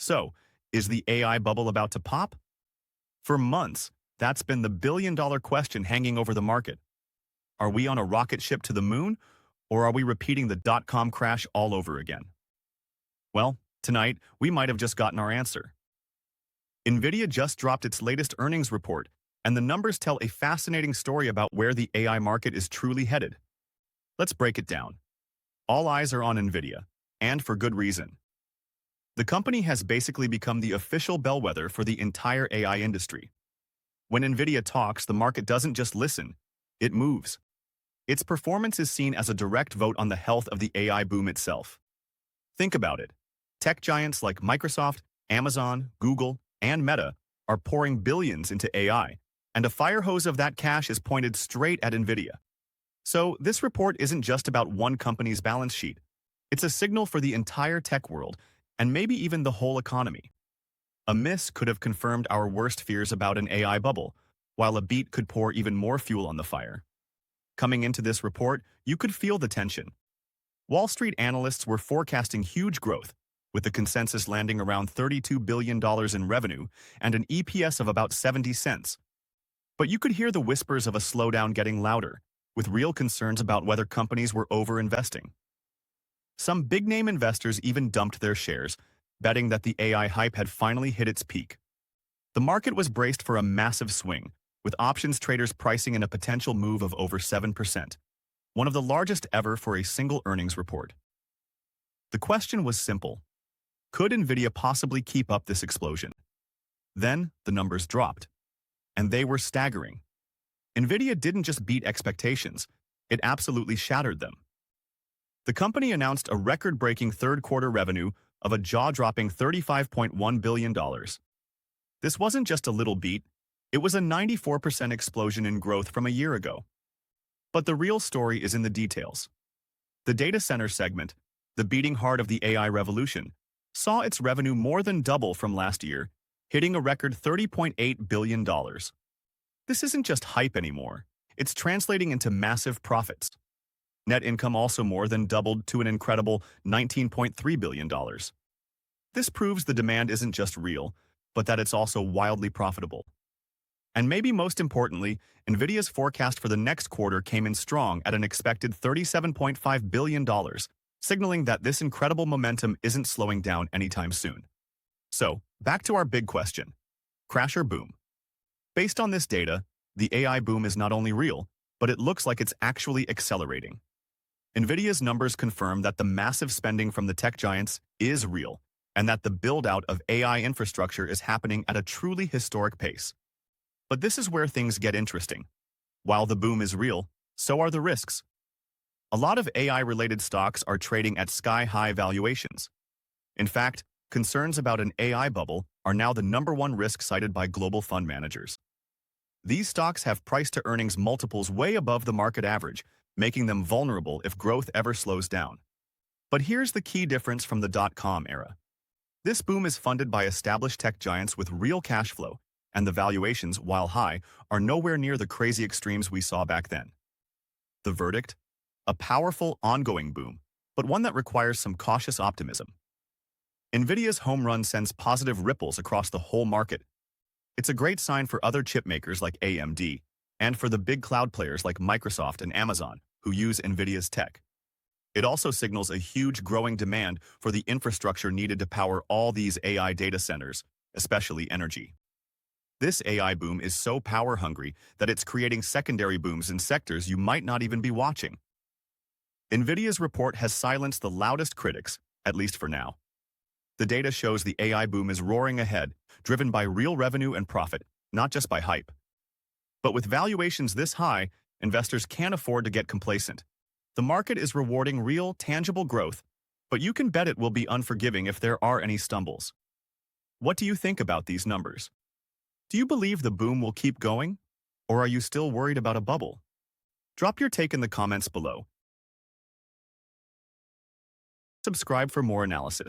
So, is the AI bubble about to pop? For months, that's been the billion-dollar question hanging over the market. Are we on a rocket ship to the moon, or are we repeating the dot-com crash all over again? Well, tonight, we might have just gotten our answer. Nvidia just dropped its latest earnings report, and the numbers tell a fascinating story about where the AI market is truly headed. Let's break it down. All eyes are on Nvidia, and for good reason. The company has basically become the official bellwether for the entire AI industry. When Nvidia talks, the market doesn't just listen, it moves. Its performance is seen as a direct vote on the health of the AI boom itself. Think about it. Tech giants like Microsoft, Amazon, Google, and Meta are pouring billions into AI, and a fire hose of that cash is pointed straight at Nvidia. So this report isn't just about one company's balance sheet. It's a signal for the entire tech world, and maybe even the whole economy. A miss could have confirmed our worst fears about an AI bubble, while a beat could pour even more fuel on the fire. Coming into this report, you could feel the tension. Wall Street analysts were forecasting huge growth, with the consensus landing around $32 billion in revenue and an EPS of about 70 cents. But you could hear the whispers of a slowdown getting louder, with real concerns about whether companies were over-investing. Some big-name investors even dumped their shares, betting that the AI hype had finally hit its peak. The market was braced for a massive swing, with options traders pricing in a potential move of over 7%, one of the largest ever for a single earnings report. The question was simple. Could Nvidia possibly keep up this explosion? Then, the numbers dropped. And they were staggering. Nvidia didn't just beat expectations, it absolutely shattered them. The company announced a record-breaking third-quarter revenue of a jaw-dropping $35.1 billion. This wasn't just a little beat, it was a 94% explosion in growth from a year ago. But the real story is in the details. The data center segment, the beating heart of the AI revolution, saw its revenue more than double from last year, hitting a record $30.8 billion. This isn't just hype anymore, it's translating into massive profits. Net income also more than doubled to an incredible $19.3 billion. This proves the demand isn't just real, but that it's also wildly profitable. And maybe most importantly, Nvidia's forecast for the next quarter came in strong at an expected $37.5 billion, signaling that this incredible momentum isn't slowing down anytime soon. So, back to our big question. Crash or boom? Based on this data, the AI boom is not only real, but it looks like it's actually accelerating. Nvidia's numbers confirm that the massive spending from the tech giants is real, and that the build-out of AI infrastructure is happening at a truly historic pace. But this is where things get interesting. While the boom is real, so are the risks. A lot of AI-related stocks are trading at sky-high valuations. In fact, concerns about an AI bubble are now the #1 risk cited by global fund managers. These stocks have price-to-earnings multiples way above the market average, making them vulnerable if growth ever slows down. But here's the key difference from the dot-com era. This boom is funded by established tech giants with real cash flow, and the valuations, while high, are nowhere near the crazy extremes we saw back then. The verdict? A powerful, ongoing boom, but one that requires some cautious optimism. Nvidia's home run sends positive ripples across the whole market. It's a great sign for other chip makers like AMD, and for the big cloud players like Microsoft and Amazon, who use Nvidia's tech. It also signals a huge growing demand for the infrastructure needed to power all these AI data centers, especially energy. This AI boom is so power-hungry that it's creating secondary booms in sectors you might not even be watching. Nvidia's report has silenced the loudest critics, at least for now. The data shows the AI boom is roaring ahead, driven by real revenue and profit, not just by hype. But with valuations this high, investors can't afford to get complacent. The market is rewarding real, tangible growth, but you can bet it will be unforgiving if there are any stumbles. What do you think about these numbers? Do you believe the boom will keep going? Or are you still worried about a bubble? Drop your take in the comments below. Subscribe for more analysis.